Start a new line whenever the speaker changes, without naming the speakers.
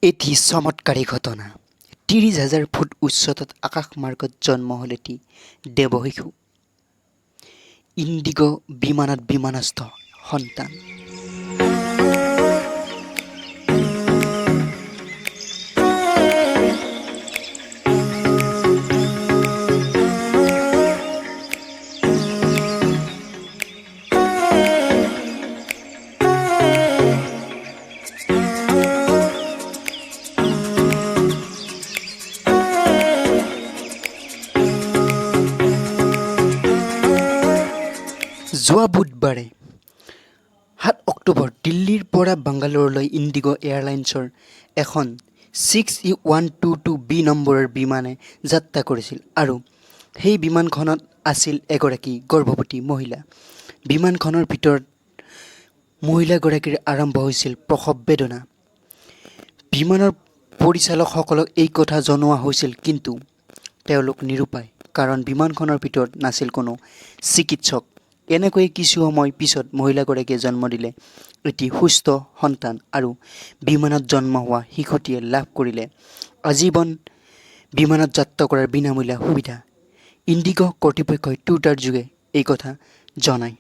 এটি চমৎকাৰী ঘটনা। ৩০,০০০ ফুট উচ্চতাত আকাশমাৰ্গত জন্ম হ'ল এটি দেৱশিশু। ইণ্ডিগো বিমানত বিমানস্থ সন্তান। যোৱা বুধবাৰে ৭ অক্টোবৰ দিল্লীৰ পৰা বাংগালোৰলৈ ইণ্ডিগো এয়াৰলাইন্সৰ এখন 6E122B নম্বৰৰ বিমানে যাত্ৰা কৰিছিল আৰু সেই বিমানখনত আছিল এগৰাকী গৰ্ভৱতী মহিলা। বিমানখনৰ ভিতৰত মহিলাগৰাকীৰ আৰম্ভ হৈছিল প্ৰসৱ বেদনা। বিমানৰ পৰিচালকসকলক এই কথা জনোৱা হৈছিল, কিন্তু তেওঁলোক নিৰুপায়, কাৰণ বিমানখনৰ ভিতৰত নাছিল কোনো চিকিৎসক। এনেকৈ কিছু সময় পিছত মহিলাগৰাকীয়ে জন্ম দিলে এটি সুস্থ সন্তান আৰু বিমানত জন্ম হোৱা শিশুটিয়ে লাভ কৰিলে আজীৱন বিমানত যাত্ৰা কৰাৰ বিনামূলীয়া সুবিধা। ইণ্ডিগো কৰ্তৃপক্ষই টুইটাৰ যোগে এই কথা জনায়।